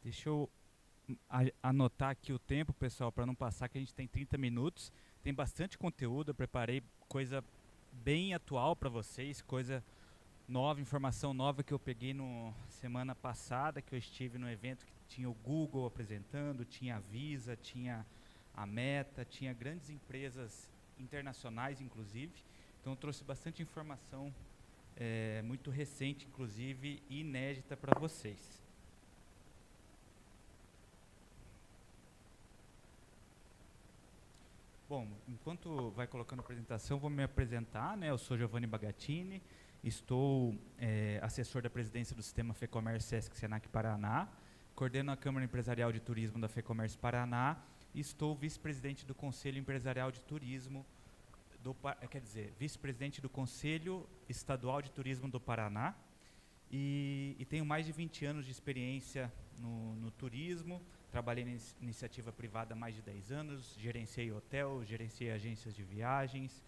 Deixa eu anotar aqui o tempo, pessoal, para não passar que a gente tem 30 minutos. Tem bastante conteúdo, eu preparei coisa bem atual para vocês, coisa nova, informação nova que eu peguei no semana passada, que eu estive no evento que tinha o Google apresentando, tinha a Visa, tinha a Meta, tinha grandes empresas internacionais, inclusive. Então eu trouxe bastante informação muito recente, inclusive, e inédita para vocês. Bom, enquanto vai colocando a apresentação, vou me apresentar, né? Eu sou Giovanni Bagatini, estou assessor da presidência do Sistema FEComércio Sesc Senac Paraná, coordeno a Câmara Empresarial de Turismo da FEComércio Paraná e estou vice-presidente do Conselho Empresarial de Turismo, vice-presidente do Conselho Estadual de Turismo do Paraná e tenho mais de 20 anos de experiência no turismo. Trabalhei na iniciativa privada há mais de 10 anos, gerenciei hotel, gerenciei agências de viagens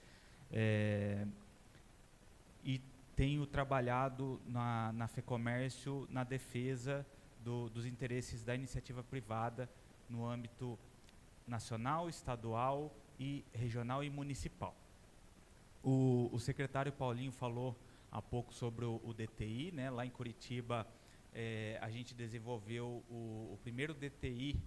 e tenho trabalhado na FEComércio na defesa dos interesses da iniciativa privada no âmbito nacional, estadual, e regional e municipal. O secretário Paulinho falou há pouco sobre o DTI, né? Lá em Curitiba, a gente desenvolveu o primeiro DTI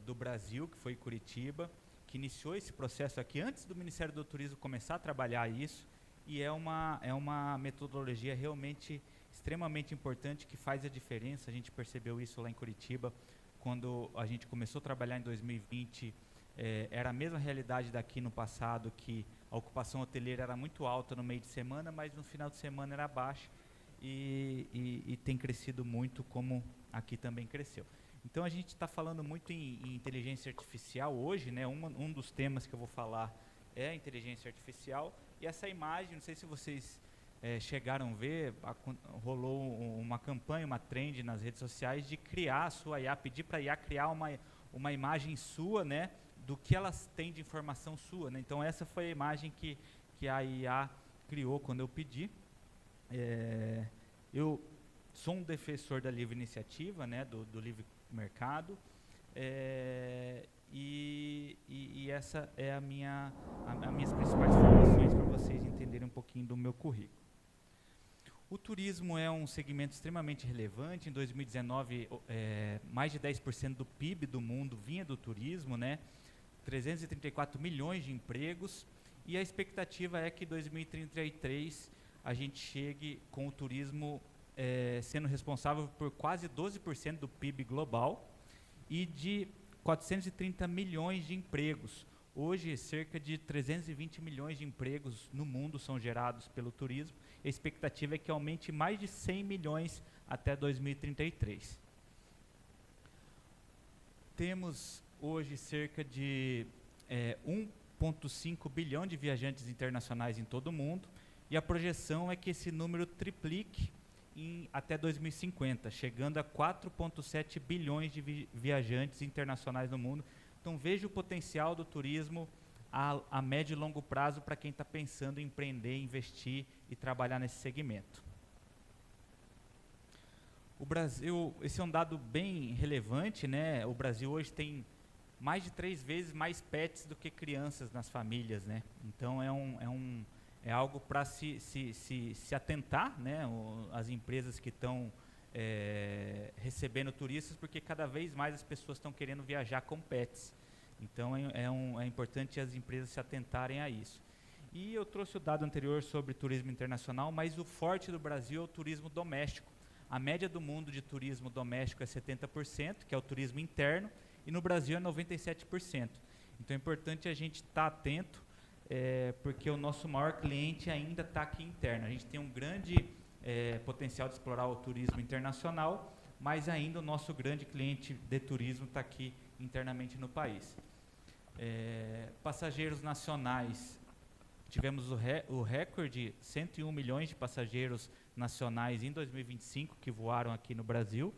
do Brasil, que foi em Curitiba, que iniciou esse processo aqui antes do Ministério do Turismo começar a trabalhar isso, e é uma metodologia realmente extremamente importante que faz a diferença. A gente percebeu isso lá em Curitiba, quando a gente começou a trabalhar em 2020, era a mesma realidade daqui no passado, que a ocupação hoteleira era muito alta no meio de semana, mas no final de semana era baixa, e tem crescido muito, como aqui também cresceu. Então a gente está falando muito em inteligência artificial hoje, né? Um dos temas que eu vou falar é a inteligência artificial, e essa imagem, não sei se vocês chegaram a ver, rolou uma campanha, uma trend nas redes sociais de criar a sua IA, pedir para a IA criar uma imagem sua, né, do que elas têm de informação sua, né? Então essa foi a imagem que a IA criou quando eu pedi. Eu sou um defensor da livre iniciativa, né, do livre mercado, e essa é as minhas principais informações para vocês entenderem um pouquinho do meu currículo. O turismo é um segmento extremamente relevante. Em 2019, mais de 10% do PIB do mundo vinha do turismo, né? 334 milhões de empregos, e a expectativa é que em 2033 a gente chegue com o turismo sendo responsável por quase 12% do PIB global e de 430 milhões de empregos. Hoje, cerca de 320 milhões de empregos no mundo são gerados pelo turismo. A expectativa é que aumente mais de 100 milhões até 2033. Temos hoje cerca de 1,5 bilhão de viajantes internacionais em todo o mundo, e a projeção é que esse número triplique até 2050, chegando a 4,7 bilhões de viajantes internacionais no mundo. Então veja o potencial do turismo a médio e longo prazo para quem está pensando em empreender, investir e trabalhar nesse segmento. O Brasil, esse é um dado bem relevante, né? O Brasil hoje tem mais de 3 vezes mais pets do que crianças nas famílias, né? Então é algo para se atentar, né? As empresas que estão recebendo turistas, porque cada vez mais as pessoas estão querendo viajar com pets. Então é importante as empresas se atentarem a isso. E eu trouxe o dado anterior sobre turismo internacional, mas o forte do Brasil é o turismo doméstico. A média do mundo de turismo doméstico é 70%, que é o turismo interno, e no Brasil é 97%. Então é importante a gente estar atento, porque o nosso maior cliente ainda está aqui interno. A gente tem um grande potencial de explorar o turismo internacional, mas ainda o nosso grande cliente de turismo está aqui internamente no país. Passageiros nacionais, tivemos o recorde, 101 milhões de passageiros nacionais em 2025 que voaram aqui no Brasil,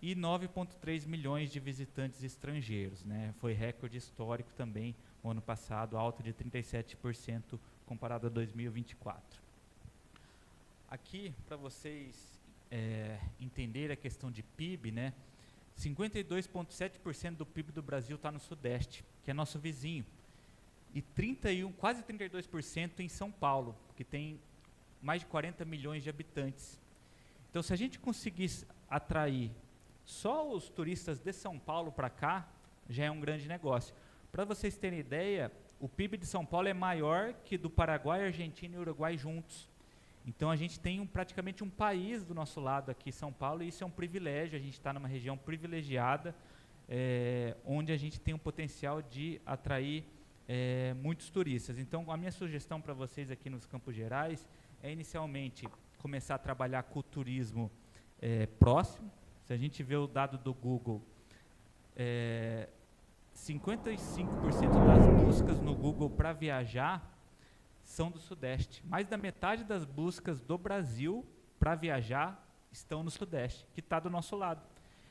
e 9,3 milhões de visitantes estrangeiros, né? Foi recorde histórico também o ano passado, alta de 37% comparado a 2024. Aqui, para vocês entender a questão de PIB, né, 52,7% do PIB do Brasil está no Sudeste, que é nosso vizinho, e quase 32% em São Paulo, que tem mais de 40 milhões de habitantes. Então, se a gente conseguisse atrair só os turistas de São Paulo para cá, já é um grande negócio. Para vocês terem ideia, o PIB de São Paulo é maior que do Paraguai, Argentina e Uruguai juntos. Então, a gente tem praticamente um país do nosso lado aqui, São Paulo, e isso é um privilégio. A gente está numa região privilegiada, onde a gente tem um potencial de atrair muitos turistas. Então, a minha sugestão para vocês aqui nos Campos Gerais é, inicialmente, começar a trabalhar com o turismo próximo. Se a gente vê o dado do Google, 55% das buscas no Google para viajar são do Sudeste. Mais da metade das buscas do Brasil para viajar estão no Sudeste, que está do nosso lado.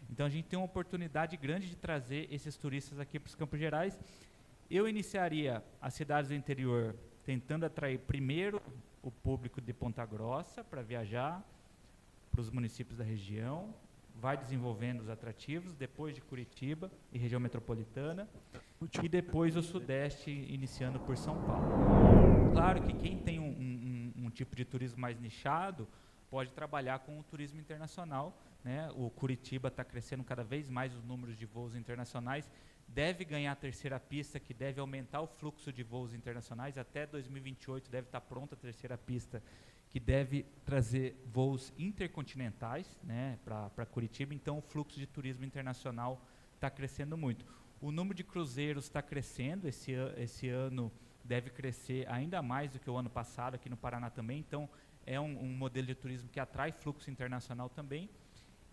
Então, a gente tem uma oportunidade grande de trazer esses turistas aqui para os Campos Gerais. Eu iniciaria as cidades do interior tentando atrair primeiro o público de Ponta Grossa para viajar para os municípios da região, vai desenvolvendo os atrativos, depois de Curitiba e região metropolitana, e depois o Sudeste, iniciando por São Paulo. Claro que quem tem um tipo de turismo mais nichado pode trabalhar com o turismo internacional, né? O Curitiba está crescendo cada vez mais os números de voos internacionais, deve ganhar a terceira pista, que deve aumentar o fluxo de voos internacionais. Até 2028 deve estar pronta a terceira pista, que deve trazer voos intercontinentais, né, para Curitiba. Então, o fluxo de turismo internacional está crescendo muito. O número de cruzeiros está crescendo, esse ano deve crescer ainda mais do que o ano passado, aqui no Paraná também. Então, é um modelo de turismo que atrai fluxo internacional também.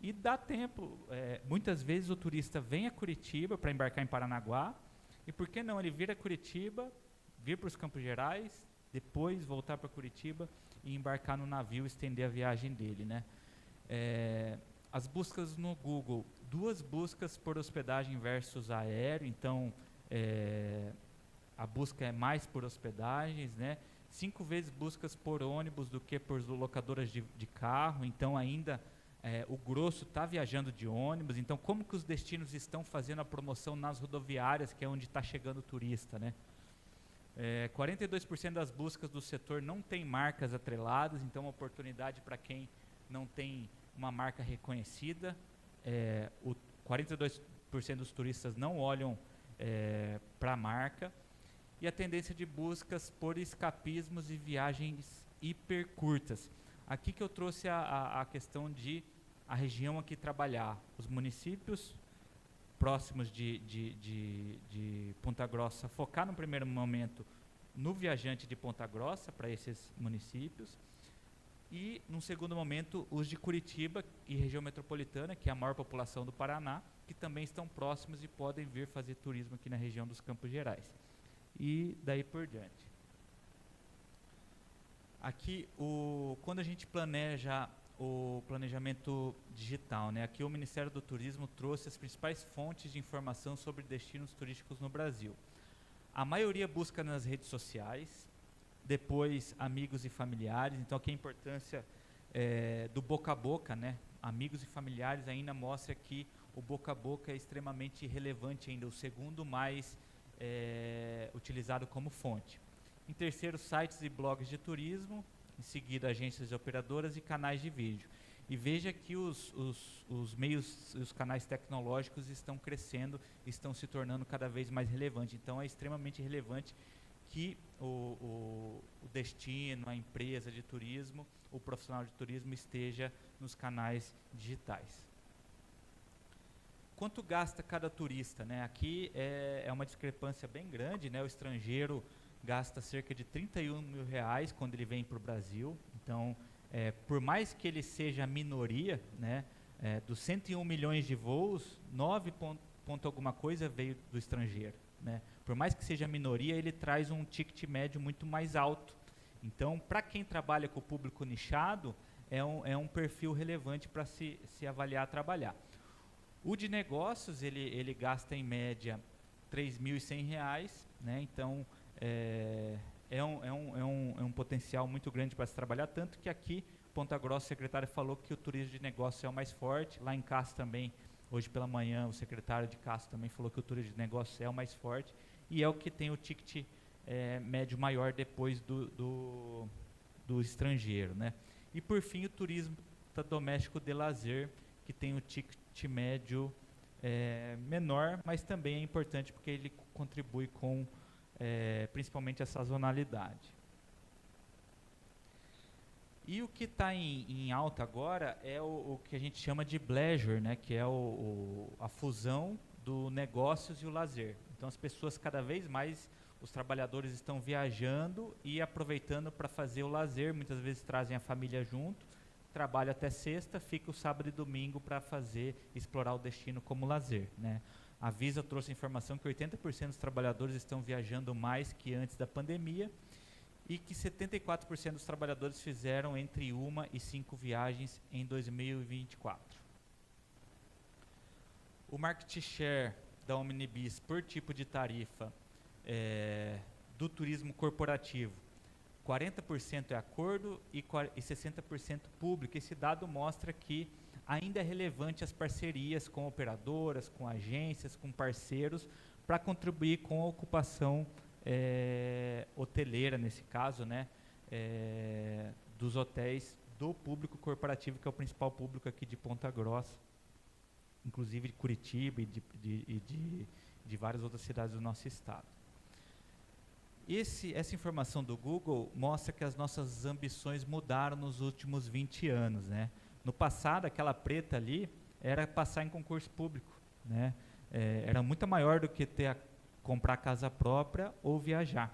E dá tempo, muitas vezes o turista vem a Curitiba para embarcar em Paranaguá, e por que não ele vir a Curitiba, vir para os Campos Gerais, depois voltar para Curitiba e embarcar no navio, estender a viagem dele, né? As buscas no Google, 2 buscas por hospedagem versus aéreo, então a busca é mais por hospedagens, né? 5 vezes buscas por ônibus do que por locadoras de carro, então ainda o grosso está viajando de ônibus. Então, como que os destinos estão fazendo a promoção nas rodoviárias, que é onde está chegando o turista, né? 42% das buscas do setor não tem marcas atreladas, então uma oportunidade para quem não tem uma marca reconhecida. 42% dos turistas não olham para a marca. E a tendência de buscas por escapismos e viagens hiper curtas. Aqui que eu trouxe a questão de a região aqui trabalhar, os municípios próximos de Ponta Grossa, focar no primeiro momento no viajante de Ponta Grossa para esses municípios, e num segundo momento os de Curitiba e região metropolitana, que é a maior população do Paraná, que também estão próximos e podem vir fazer turismo aqui na região dos Campos Gerais. E daí por diante. Aqui, quando a gente planeja o planejamento digital, né? Aqui o Ministério do Turismo trouxe as principais fontes de informação sobre destinos turísticos no Brasil. A maioria busca nas redes sociais, depois amigos e familiares. Então, aqui a importância do boca a boca, né? Amigos e familiares ainda mostra que o boca a boca é extremamente relevante ainda, o segundo mais utilizado como fonte. Em terceiro, sites e blogs de turismo, em seguida agências operadoras e canais de vídeo. E veja que os meios, os canais tecnológicos estão crescendo, estão se tornando cada vez mais relevantes. Então é extremamente relevante que o destino, a empresa de turismo, o profissional de turismo esteja nos canais digitais. Quanto gasta cada turista, né? Aqui é uma discrepância bem grande, né? O estrangeiro gasta cerca de R$31 mil quando ele vem para o Brasil. Então, por mais que ele seja minoria, né? Dos 101 milhões de voos, 9 ponto alguma coisa veio do estrangeiro, né? Por mais que seja minoria, ele traz um ticket médio muito mais alto. Então, para quem trabalha com o público nichado, é um perfil relevante para se avaliar trabalhar. O de negócios, ele gasta em média R$3.100, né? Então, é um potencial muito grande para se trabalhar, tanto que aqui Ponta Grossa, o secretário falou que o turismo de negócio é o mais forte. Lá em Castro também, hoje pela manhã, o secretário de Castro também falou que o turismo de negócio é o mais forte. E é o que tem o ticket médio maior depois do estrangeiro, né? E por fim, o turismo doméstico de lazer, que tem o ticket médio menor, mas também é importante porque ele contribui com principalmente a sazonalidade. E o que está em alta agora é o que a gente chama de bleisure, né, que é a fusão do negócios e o lazer. Então as pessoas cada vez mais, os trabalhadores estão viajando e aproveitando para fazer o lazer, muitas vezes trazem a família junto, trabalha até sexta, fica o sábado e domingo para explorar o destino como lazer, né? A Visa trouxe informação que 80% dos trabalhadores estão viajando mais que antes da pandemia e que 74% dos trabalhadores fizeram entre 1 e 5 viagens em 2024. O market share da Omnibus por tipo de tarifa do turismo corporativo, 40% é acordo e 60% público. Esse dado mostra que ainda é relevante as parcerias com operadoras, com agências, com parceiros, para contribuir com a ocupação hoteleira, nesse caso, né, dos hotéis do público corporativo, que é o principal público aqui de Ponta Grossa, inclusive de Curitiba e de várias outras cidades do nosso estado. Essa informação do Google mostra que as nossas ambições mudaram nos últimos 20 anos, né? No passado, aquela preta ali era passar em concurso público, né? Era muito maior do que comprar casa própria ou viajar.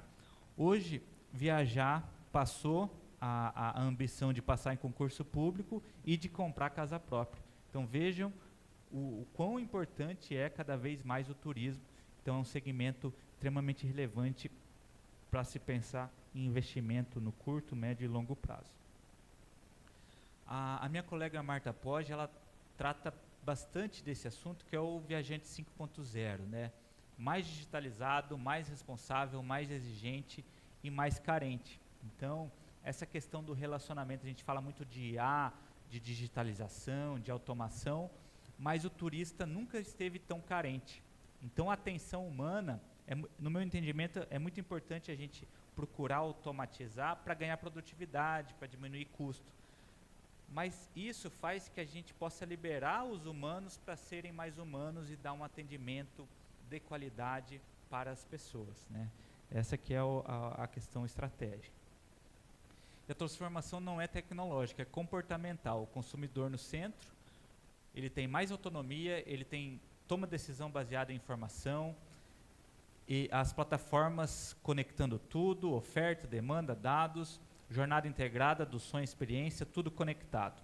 Hoje, viajar passou a ambição de passar em concurso público e de comprar casa própria. Então vejam o quão importante é cada vez mais o turismo. Então é um segmento extremamente relevante para se pensar em investimento no curto, médio e longo prazo. A minha colega Marta Poggi, ela trata bastante desse assunto, que é o viajante 5.0, né? Mais digitalizado, mais responsável, mais exigente e mais carente. Então, essa questão do relacionamento, a gente fala muito de IA, de digitalização, de automação, mas o turista nunca esteve tão carente. Então, a atenção humana, no meu entendimento, é muito importante a gente procurar automatizar para ganhar produtividade, para diminuir custo. Mas isso faz que a gente possa liberar os humanos para serem mais humanos e dar um atendimento de qualidade para as pessoas, né? Essa que é a questão estratégica. E a transformação não é tecnológica, é comportamental. O consumidor no centro, ele tem mais autonomia, ele toma decisão baseada em informação, e as plataformas conectando tudo, oferta, demanda, dados, jornada integrada do sonho e experiência, tudo conectado.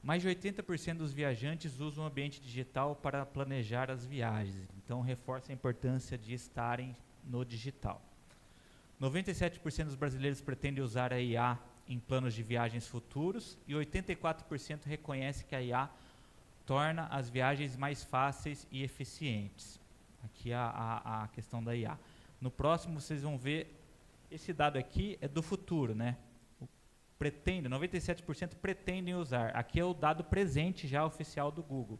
Mais de 80% dos viajantes usam o ambiente digital para planejar as viagens, então reforça a importância de estarem no digital. 97% dos brasileiros pretendem usar a IA em planos de viagens futuros e 84% reconhece que a IA torna as viagens mais fáceis e eficientes. Aqui a questão da IA. No próximo vocês vão ver, esse dado aqui é do futuro, né? 97% pretendem usar. Aqui é o dado presente já oficial do Google.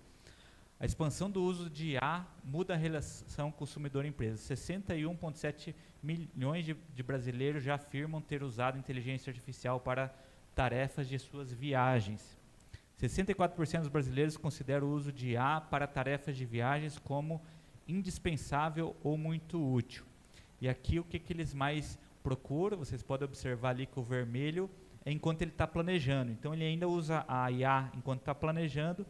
A expansão do uso de IA muda a relação consumidor-empresa. 61,7 milhões de brasileiros já afirmam ter usado inteligência artificial para tarefas de suas viagens. 64% dos brasileiros consideram o uso de IA para tarefas de viagens como indispensável ou muito útil. E aqui o que eles mais procuram, vocês podem observar ali que o vermelho é enquanto ele está planejando. Então ele ainda usa a IA enquanto está planejando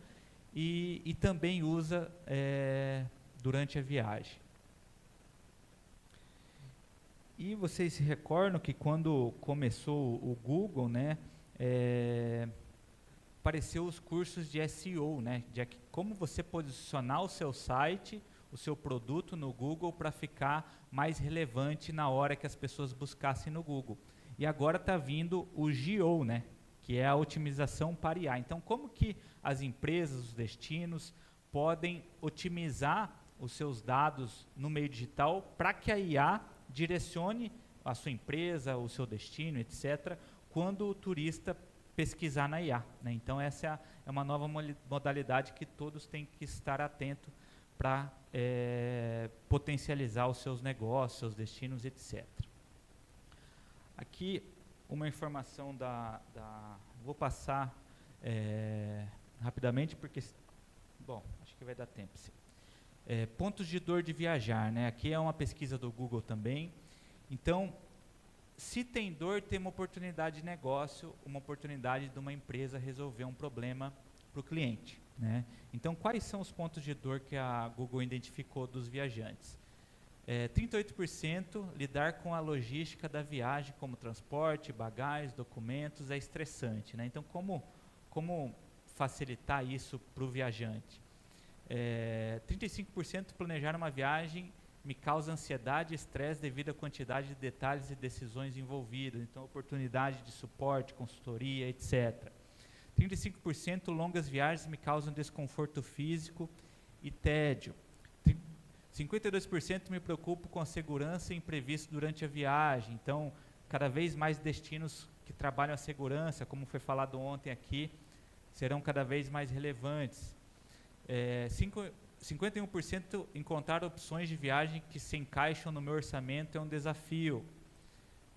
e também usa durante a viagem. E vocês se recordam que quando começou o Google, né, apareceu os cursos de SEO, né, de como você posicionar o seu site, o seu produto no Google para ficar mais relevante na hora que as pessoas buscassem no Google. E agora está vindo o GEO, né, que é a otimização para IA. Então, como que as empresas, os destinos, podem otimizar os seus dados no meio digital para que a IA direcione a sua empresa, o seu destino, etc., quando o turista pesquisar na IA, né? Então essa é uma nova modalidade que todos têm que estar atentos para potencializar os seus negócios, seus destinos, etc. Aqui uma informação vou passar rapidamente porque, bom, acho que vai dar tempo. Sim. Pontos de dor de viajar, né? Aqui é uma pesquisa do Google também. Então, se tem dor, tem uma oportunidade de negócio, uma oportunidade de uma empresa resolver um problema para o cliente, né? Então, quais são os pontos de dor que a Google identificou dos viajantes? 38% lidar com a logística da viagem, como transporte, bagagem, documentos, é estressante, né? Então, como facilitar isso para o viajante? 35% planejar uma viagem me causa ansiedade e estresse devido à quantidade de detalhes e decisões envolvidas. Então, oportunidade de suporte, consultoria, etc. 35% longas viagens me causam desconforto físico e tédio. 52% me preocupo com a segurança e imprevisto durante a viagem. Então, cada vez mais destinos que trabalham a segurança, como foi falado ontem aqui, serão cada vez mais relevantes. 51% encontrar opções de viagem que se encaixam no meu orçamento é um desafio.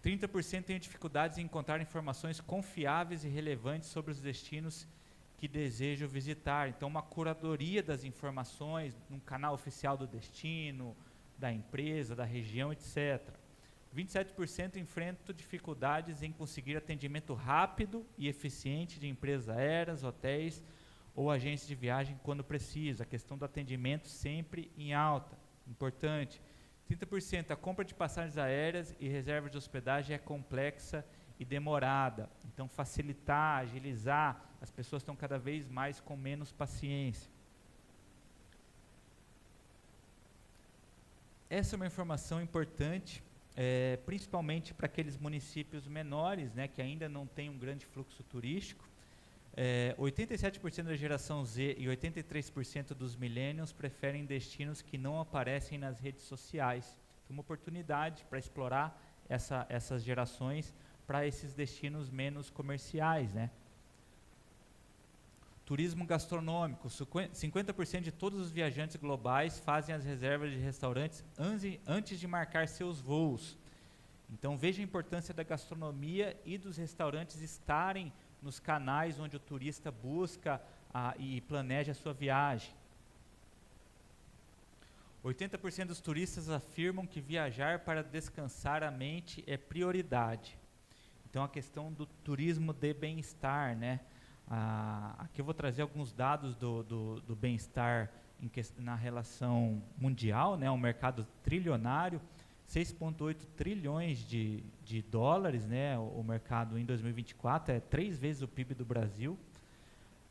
30% têm dificuldades em encontrar informações confiáveis e relevantes sobre os destinos que desejo visitar. Então, uma curadoria das informações no canal oficial do destino, da empresa, da região, etc. 27% enfrentam dificuldades em conseguir atendimento rápido e eficiente de empresas aéreas, hotéis ou agências de viagem quando preciso. A questão do atendimento sempre em alta, importante. 30% a compra de passagens aéreas e reserva de hospedagem é complexa e demorada. Então, facilitar, agilizar, as pessoas estão cada vez mais com menos paciência. Essa é uma informação importante, principalmente para aqueles municípios menores, né, que ainda não têm um grande fluxo turístico. 87% da geração Z e 83% dos millennials preferem destinos que não aparecem nas redes sociais. Então, uma oportunidade para explorar essas gerações para esses destinos menos comerciais, né? Turismo gastronômico. 50% de todos os viajantes globais fazem as reservas de restaurantes antes de marcar seus voos. Então, veja a importância da gastronomia e dos restaurantes estarem nos canais onde o turista busca e planeja a sua viagem. 80% dos turistas afirmam que viajar para descansar a mente é prioridade. Então, a questão do turismo de bem-estar, né? Aqui eu vou trazer alguns dados do bem-estar na relação mundial, né? Um mercado trilionário, 6,8 trilhões de dólares, né? O mercado em 2024 é 3 vezes o PIB do Brasil.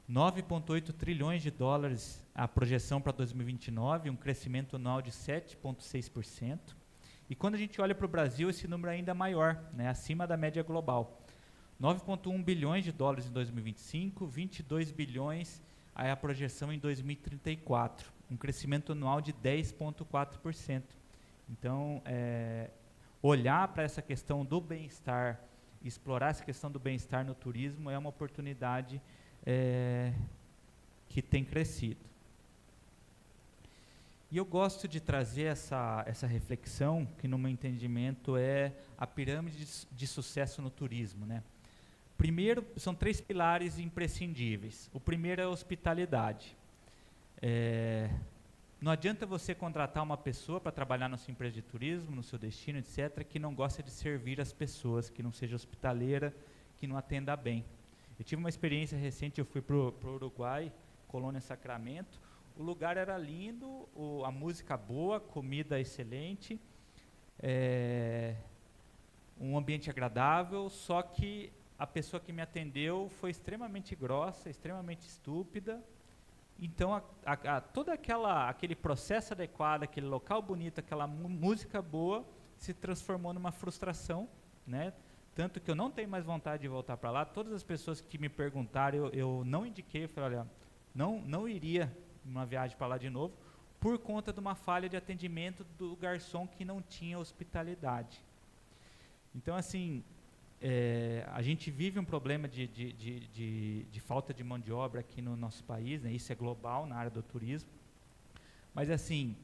9,8 trilhões de dólares a projeção para 2029, um crescimento anual de 7,6%. E quando a gente olha para o Brasil, esse número é ainda maior, né? Acima da média global. 9,1 bilhões de dólares em 2025, 22 bilhões é a projeção em 2034, um crescimento anual de 10,4%. Então, olhar para essa questão do bem-estar, explorar essa questão do bem-estar no turismo é uma oportunidade que tem crescido. E eu gosto de trazer essa reflexão, que no meu entendimento é a pirâmide de sucesso no turismo, né? Primeiro, são 3 pilares imprescindíveis. O primeiro é a hospitalidade. Não adianta você contratar uma pessoa para trabalhar na sua empresa de turismo, no seu destino, etc., que não gosta de servir as pessoas, que não seja hospitaleira, que não atenda bem. Eu tive uma experiência recente, eu fui para o Uruguai, Colônia Sacramento. O lugar era lindo, a música boa, comida excelente, um ambiente agradável, só que a pessoa que me atendeu foi extremamente grossa, extremamente estúpida. Então, todo aquele processo adequado, aquele local bonito, aquela música boa, se transformou numa frustração, né? Tanto que eu não tenho mais vontade de voltar para lá. Todas as pessoas que me perguntaram, eu não indiquei, eu falei, olha, não iria numa viagem para lá de novo, por conta de uma falha de atendimento do garçom que não tinha hospitalidade. Então, assim, a gente vive um problema de falta de mão de obra aqui no nosso país, né? Isso é global na área do turismo. Mas, assim,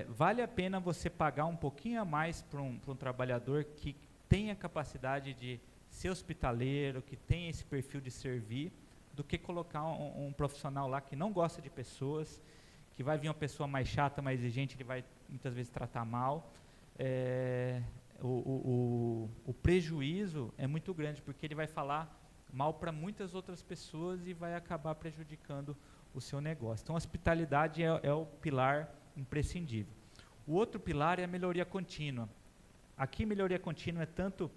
vale a pena você pagar um pouquinho a mais para um trabalhador que tenha capacidade de ser hospitaleiro, que tenha esse perfil de servir, do que colocar um profissional lá que não gosta de pessoas, que vai vir uma pessoa mais chata, mais exigente, ele vai muitas vezes tratar mal. O prejuízo é muito grande, porque ele vai falar mal para muitas outras pessoas e vai acabar prejudicando o seu negócio. Então, a hospitalidade é o pilar imprescindível. O outro pilar é a melhoria contínua. Aqui, melhoria contínua é tanto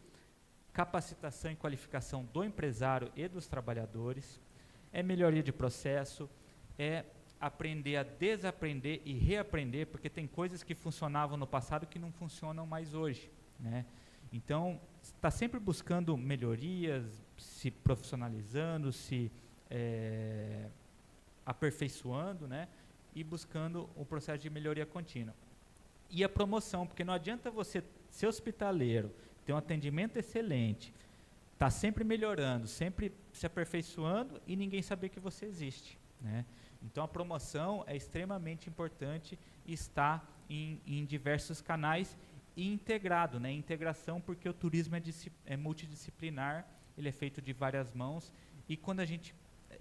capacitação e qualificação do empresário e dos trabalhadores, é melhoria de processo, é aprender a desaprender e reaprender, porque tem coisas que funcionavam no passado que não funcionam mais hoje, né? Então, está sempre buscando melhorias, se profissionalizando, se aperfeiçoando, né? E buscando um processo de melhoria contínua. E a promoção, porque não adianta você ser hospitaleiro, ter um atendimento excelente, tá sempre melhorando, sempre se aperfeiçoando e ninguém saber que você existe, né? Então, a promoção é extremamente importante e está em diversos canais e integrado, né? Integração, porque o turismo é multidisciplinar, ele é feito de várias mãos e quando a gente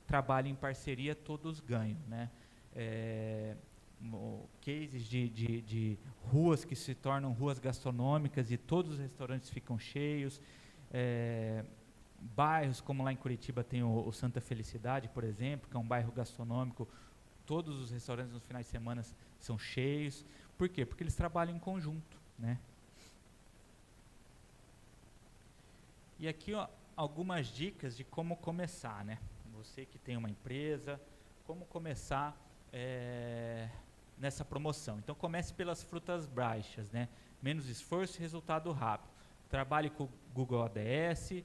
trabalha em parceria, todos ganham, né? Cases de ruas que se tornam ruas gastronômicas e todos os restaurantes ficam cheios, bairros como lá em Curitiba tem o Santa Felicidade, por exemplo, que é um bairro gastronômico, todos os restaurantes nos finais de semana são cheios. Por quê? Porque eles trabalham em conjunto, né? E aqui, ó, algumas dicas de como começar, né? Você que tem uma empresa, como começar nessa promoção. Então, comece pelas frutas baixas, né? Menos esforço e resultado rápido. Trabalhe com o Google ADS,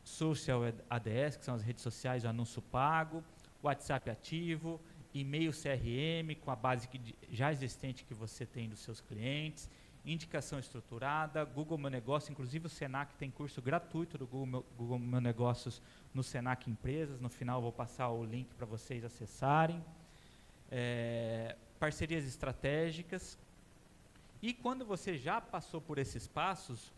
Social ADS, que são as redes sociais, o anúncio pago, WhatsApp ativo, e-mail CRM com a base já existente que você tem dos seus clientes, indicação estruturada, Google Meu Negócio, inclusive o Senac tem curso gratuito do Google Meu Negócios no Senac Empresas, no final eu vou passar o link para vocês acessarem, parcerias estratégicas, e quando você já passou por esses passos,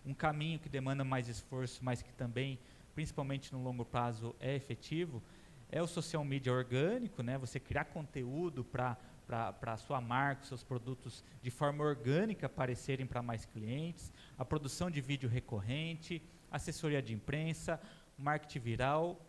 um caminho que demanda mais esforço, mas que também, principalmente no longo prazo, é efetivo, é o social media orgânico, né? Você criar conteúdo para a sua marca, seus produtos de forma orgânica aparecerem para mais clientes, a produção de vídeo recorrente, assessoria de imprensa, marketing viral,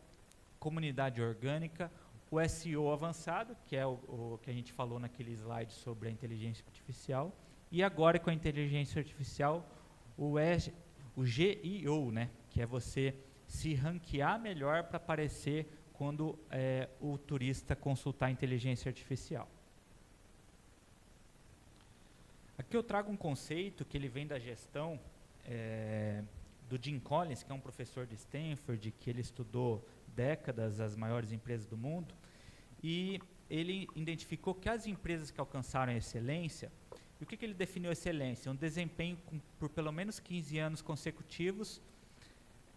comunidade orgânica, o SEO avançado, que é o que a gente falou naquele slide sobre a inteligência artificial, e agora com a inteligência artificial, o GIO, né? Que é você se ranquear melhor para aparecer quando o turista consultar a inteligência artificial. Aqui eu trago um conceito que ele vem da gestão do Jim Collins, que é um professor de Stanford, que ele estudou décadas as maiores empresas do mundo, e ele identificou que as empresas que alcançaram a excelência, e o que ele definiu excelência? Um desempenho por pelo menos 15 anos consecutivos,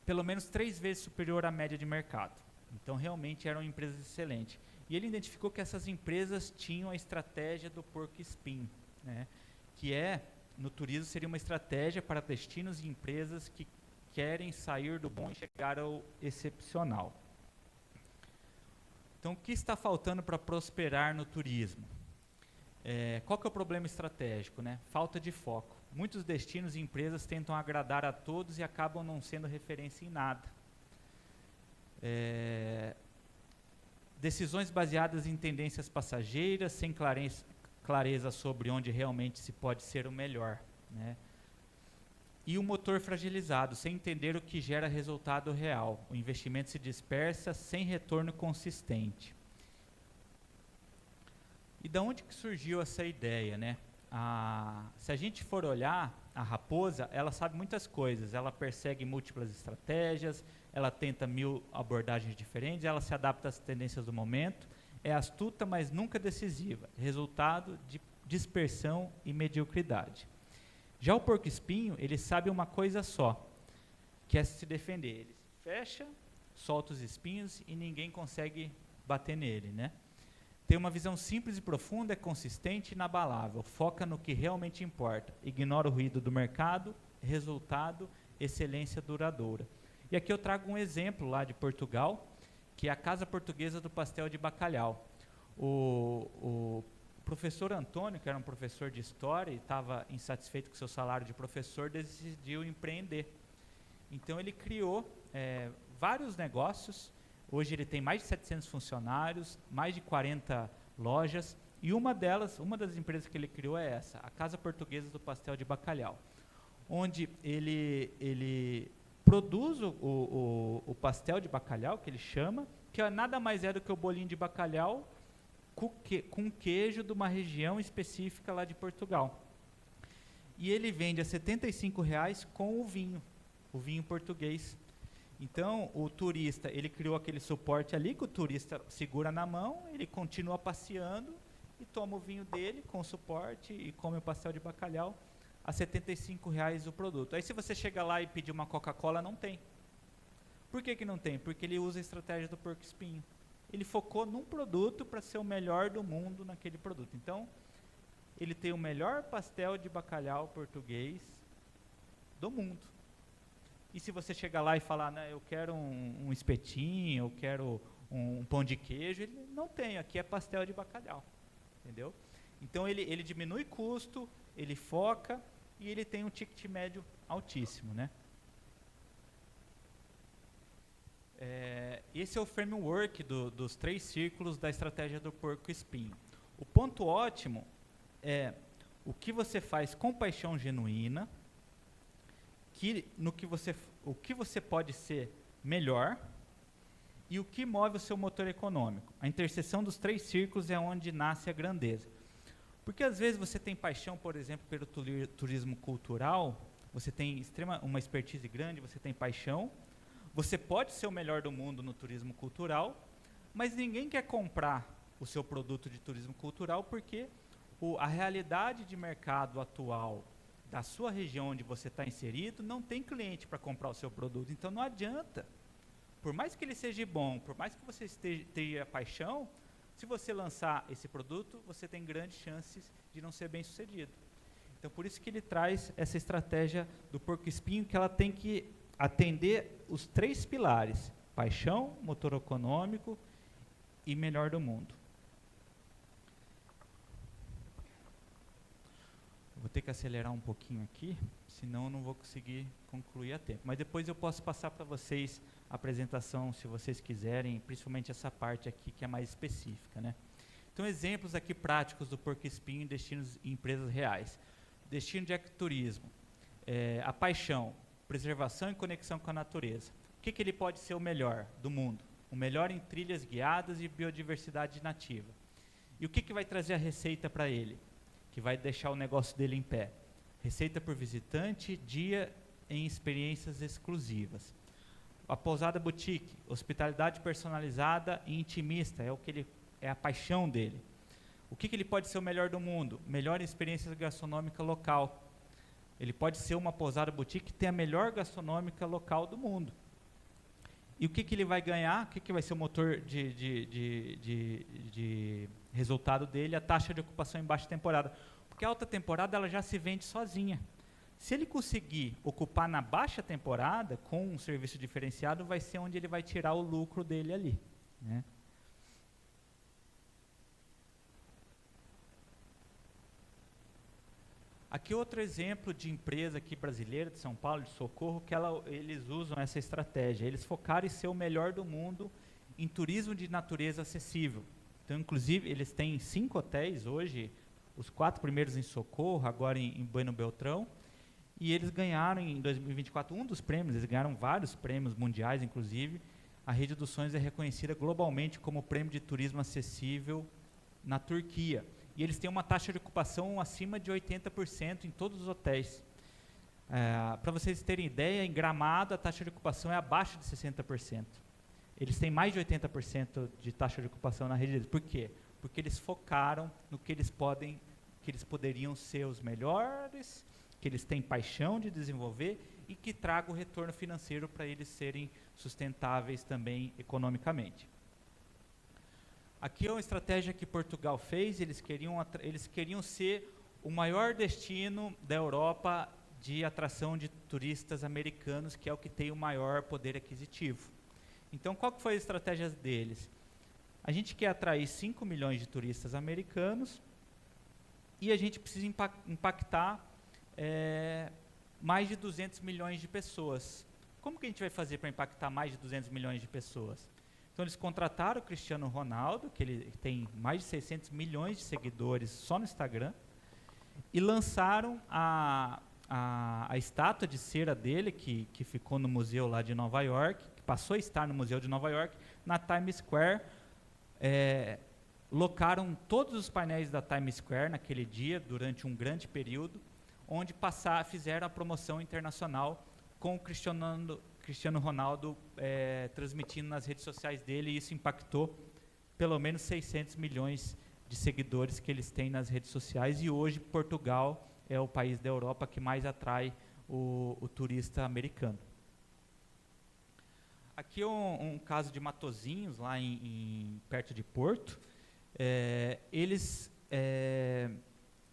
pelo menos 3 vezes superior à média de mercado. Então, realmente eram empresas excelentes. E ele identificou que essas empresas tinham a estratégia do porco espinho, né? Que no turismo, seria uma estratégia para destinos e empresas que querem sair do bom e chegar ao excepcional. Então, o que está faltando para prosperar no turismo? Qual que é o problema estratégico, né? Falta de foco. Muitos destinos e empresas tentam agradar a todos e acabam não sendo referência em nada. Decisões baseadas em tendências passageiras, sem clareza sobre onde realmente se pode ser o melhor, né? E o motor fragilizado, sem entender o que gera resultado real. O investimento se dispersa sem retorno consistente. E da onde que surgiu essa ideia, né? Se a gente for olhar, a raposa, ela sabe muitas coisas, ela persegue múltiplas estratégias, ela tenta 1000 abordagens diferentes, ela se adapta às tendências do momento, é astuta, mas nunca decisiva, resultado de dispersão e mediocridade. Já o porco-espinho, ele sabe uma coisa só, que é se defender. Ele fecha, solta os espinhos e ninguém consegue bater nele, né? Tem uma visão simples e profunda, é consistente e inabalável, foca no que realmente importa, ignora o ruído do mercado, resultado, excelência duradoura. E aqui eu trago um exemplo lá de Portugal, que é a Casa Portuguesa do Pastel de Bacalhau. O professor Antônio, que era um professor de história e estava insatisfeito com seu salário de professor, decidiu empreender. Então ele criou vários negócios. Hoje ele tem mais de 700 funcionários, mais de 40 lojas, e uma das empresas que ele criou é essa, a Casa Portuguesa do Pastel de Bacalhau, onde ele produz o pastel de bacalhau, que ele chama, que nada mais é do que o bolinho de bacalhau com queijo de uma região específica lá de Portugal. E ele vende a R$ 75,00 com o vinho português. Então, o turista, ele criou aquele suporte ali, que o turista segura na mão, ele continua passeando e toma o vinho dele com o suporte e come o pastel de bacalhau a R$ 75,00 o produto. Aí se você chega lá e pedir uma Coca-Cola, não tem. Por que não tem? Porque ele usa a estratégia do porco-espinho. Ele focou num produto para ser o melhor do mundo naquele produto. Então, ele tem o melhor pastel de bacalhau português do mundo. E se você chegar lá e falar, né, eu quero um espetinho, eu quero um pão de queijo, ele não tem, aqui é pastel de bacalhau, entendeu? Então ele diminui custo, ele foca e ele tem um ticket médio altíssimo, né? Esse é o framework dos 3 círculos da estratégia do porco-espinho. O ponto ótimo é o que você faz com paixão genuína, o que você pode ser melhor e o que move o seu motor econômico. A interseção dos 3 círculos é onde nasce a grandeza. Porque às vezes você tem paixão, por exemplo, pelo turismo cultural, você tem uma expertise grande, você tem paixão, você pode ser o melhor do mundo no turismo cultural, mas ninguém quer comprar o seu produto de turismo cultural porque a realidade de mercado atual da sua região onde você está inserido, não tem cliente para comprar o seu produto. Então não adianta. Por mais que ele seja bom, por mais que você tenha paixão, se você lançar esse produto, você tem grandes chances de não ser bem sucedido. Então por isso que ele traz essa estratégia do porco-espinho, que ela tem que atender os 3 pilares: paixão, motor econômico e melhor do mundo. Vou ter que acelerar um pouquinho aqui, senão eu não vou conseguir concluir a tempo. Mas depois eu posso passar para vocês a apresentação, se vocês quiserem, principalmente essa parte aqui que é mais específica, né? Então, exemplos aqui práticos do porco-espinho em destinos e empresas reais. Destino de ecoturismo, a paixão, preservação e conexão com a natureza. O que ele pode ser o melhor do mundo? O melhor em trilhas guiadas e biodiversidade nativa. E o que vai trazer a receita para ele? Que vai deixar o negócio dele em pé. Receita por visitante, dia em experiências exclusivas. A pousada boutique, hospitalidade personalizada e intimista, é a paixão dele. O que ele pode ser o melhor do mundo? Melhor experiência gastronômica local. Ele pode ser uma pousada boutique que tem a melhor gastronômica local do mundo. E o que ele vai ganhar? O que vai ser o motor de resultado dele? A taxa de ocupação em baixa temporada. Porque a alta temporada ela já se vende sozinha. Se ele conseguir ocupar na baixa temporada, com um serviço diferenciado, vai ser onde ele vai tirar o lucro dele ali, né? Aqui outro exemplo de empresa aqui brasileira, de São Paulo, de Socorro, que eles usam essa estratégia. Eles focaram em ser o melhor do mundo em turismo de natureza acessível. Então, inclusive, eles têm 5 hotéis hoje, os 4 primeiros em Socorro, agora em Bueno Beltrão, e eles ganharam em 2024 um dos prêmios, eles ganharam vários prêmios mundiais, inclusive. A Rede dos Sonhos é reconhecida globalmente como o prêmio de turismo acessível na Turquia. E eles têm uma taxa de ocupação acima de 80% em todos os hotéis. Para vocês terem ideia, em Gramado a taxa de ocupação é abaixo de 60%. Eles têm mais de 80% de taxa de ocupação na rede deles. Por quê? Porque eles focaram no que eles poderiam ser os melhores, que eles têm paixão de desenvolver e que traga o retorno financeiro para eles serem sustentáveis também economicamente. Aqui é uma estratégia que Portugal fez, eles queriam ser o maior destino da Europa de atração de turistas americanos, que é o que tem o maior poder aquisitivo. Então, qual que foi a estratégia deles? A gente quer atrair 5 milhões de turistas americanos e a gente precisa impactar mais de 200 milhões de pessoas. Como que a gente vai fazer para impactar mais de 200 milhões de pessoas? Então, eles contrataram o Cristiano Ronaldo, que ele tem mais de 600 milhões de seguidores só no Instagram, e lançaram a estátua de cera dele, que ficou no museu lá de Nova York, que passou a estar no museu de Nova York, na Times Square. Locaram todos os painéis da Times Square naquele dia, durante um grande período, onde fizeram a promoção internacional com o Cristiano Ronaldo transmitindo nas redes sociais dele, e isso impactou pelo menos 600 milhões de seguidores que eles têm nas redes sociais, e hoje Portugal é o país da Europa que mais atrai o turista americano. Aqui é um caso de Matosinhos, lá perto de Porto. Eles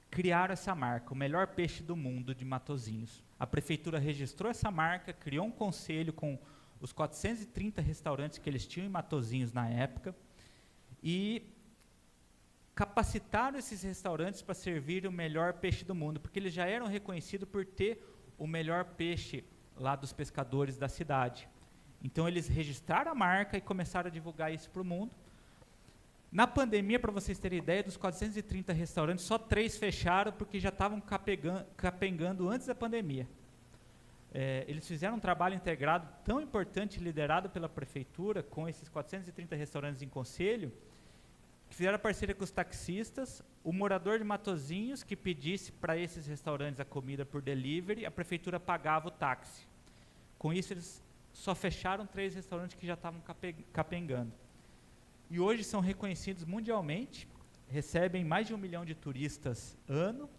criaram essa marca, o melhor peixe do mundo de Matosinhos. A prefeitura registrou essa marca, criou um conselho com os 430 restaurantes que eles tinham em Matosinhos na época, e capacitaram esses restaurantes para servir o melhor peixe do mundo, porque eles já eram reconhecidos por ter o melhor peixe lá dos pescadores da cidade. Então, eles registraram a marca e começaram a divulgar isso para o mundo. Na pandemia, para vocês terem ideia, dos 430 restaurantes, só 3 fecharam porque já estavam capengando antes da pandemia. Eles fizeram um trabalho integrado tão importante, liderado pela prefeitura, com esses 430 restaurantes em conselho, que fizeram parceria com os taxistas. O morador de Matosinhos que pedisse para esses restaurantes a comida por delivery, a prefeitura pagava o táxi. Com isso, eles só fecharam 3 restaurantes que já estavam capengando. E hoje são reconhecidos mundialmente, recebem mais de 1 milhão de turistas ano.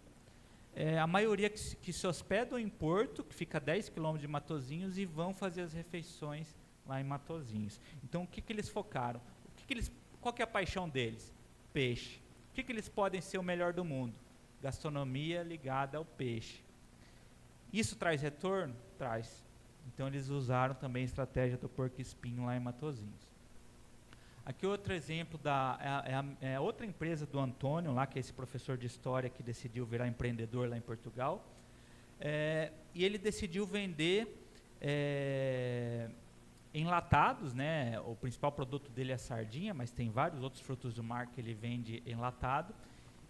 A maioria que se hospedam em Porto, que fica a 10 quilômetros de Matosinhos, e vão fazer as refeições lá em Matosinhos. Então, o que eles focaram? Qual que é a paixão deles? Peixe. O que eles podem ser o melhor do mundo? Gastronomia ligada ao peixe. Isso traz retorno? Traz. Então, eles usaram também a estratégia do porco-espinho lá em Matosinhos. Aqui outro exemplo, outra empresa do Antônio, lá, que é esse professor de história que decidiu virar empreendedor lá em Portugal. E ele decidiu vender enlatados, né? O principal produto dele é a sardinha, mas tem vários outros frutos do mar que ele vende enlatado.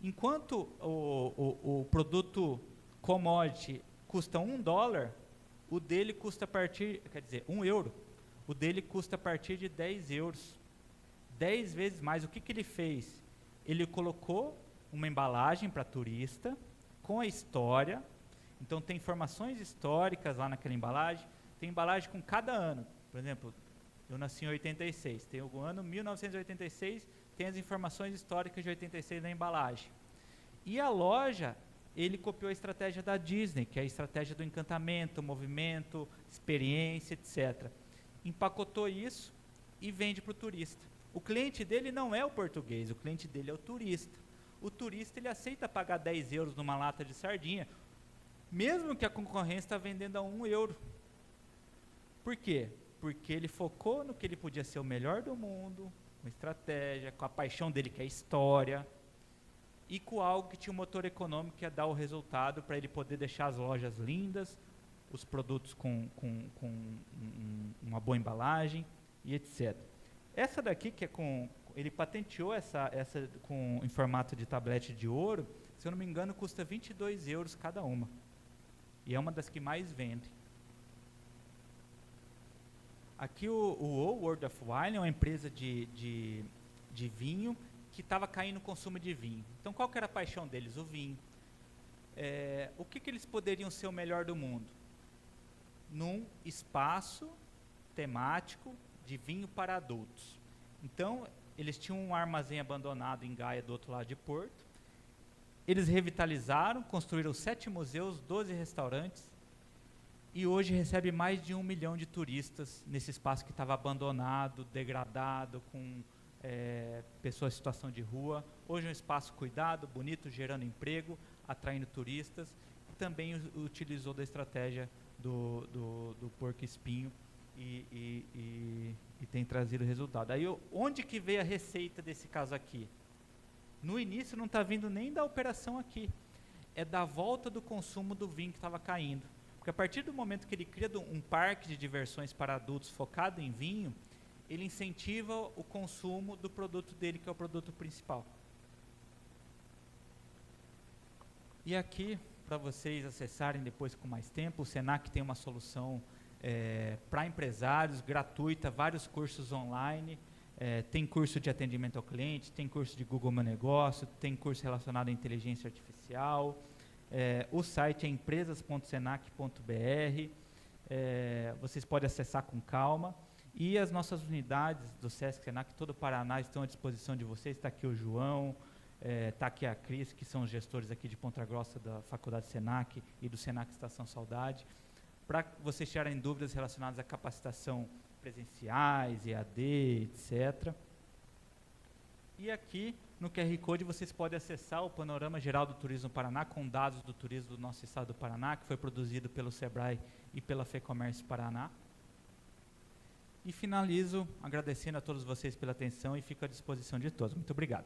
Enquanto o produto commodity custa $1, o dele custa €1. O dele custa a partir de €10. 10 vezes mais. O que ele fez? Ele colocou uma embalagem para turista, com a história. Então, tem informações históricas lá naquela embalagem. Tem embalagem com cada ano. Por exemplo, eu nasci em 86. Tem o ano 1986, tem as informações históricas de 86 na embalagem. E a loja, ele copiou a estratégia da Disney, que é a estratégia do encantamento, movimento, experiência, etc. Empacotou isso e vende para o turista. O cliente dele não é o português, o cliente dele é o turista. O turista, ele aceita pagar €10 numa lata de sardinha, mesmo que a concorrência está vendendo a €1. Por quê? Porque ele focou no que ele podia ser o melhor do mundo, com estratégia, com a paixão dele, que é a história, e com algo que tinha um motor econômico que ia dar o resultado para ele poder deixar as lojas lindas, os produtos com uma boa embalagem e etc. Essa daqui, que é ele patenteou essa em formato de tablete de ouro, se eu não me engano, custa €22 cada uma. E é uma das que mais vende. Aqui o World of Wine é uma empresa de vinho que estava caindo o consumo de vinho. Então, qual que era a paixão deles? O vinho. O que eles poderiam ser o melhor do mundo? Num espaço temático de vinho para adultos. Então, eles tinham um armazém abandonado em Gaia, do outro lado de Porto, Eles revitalizaram, construíram 7 museus, 12 restaurantes, e hoje recebe mais de 1 milhão de turistas nesse espaço que estava abandonado, degradado, com pessoas em situação de rua. Hoje é um espaço cuidado, bonito, gerando emprego, atraindo turistas, e também utilizou da estratégia do porco-espinho e tem trazido resultado. Aí, onde que veio a receita desse caso aqui? No início não está vindo nem da operação aqui, é da volta do consumo do vinho que estava caindo. Porque a partir do momento que ele cria um parque de diversões para adultos focado em vinho, ele incentiva o consumo do produto dele, que é o produto principal. E aqui, para vocês acessarem depois com mais tempo, o Senac tem uma solução para empresários, gratuita, vários cursos online, tem curso de atendimento ao cliente, tem curso de Google Meu Negócio, tem curso relacionado à inteligência artificial. O site é empresas.senac.br, vocês podem acessar com calma, e as nossas unidades do Sesc Senac, todo o Paraná, estão à disposição de vocês. Está aqui o João, está aqui a Cris, que são os gestores aqui de Ponta Grossa da Faculdade Senac e do Senac Estação Saudade, para vocês tirarem dúvidas relacionadas à capacitação presenciais, EAD, etc. E aqui no QR Code vocês podem acessar o Panorama Geral do Turismo do Paraná, com dados do turismo do nosso estado do Paraná, que foi produzido pelo Sebrae e pela FEComércio Paraná. E finalizo agradecendo a todos vocês pela atenção e fico à disposição de todos. Muito obrigado.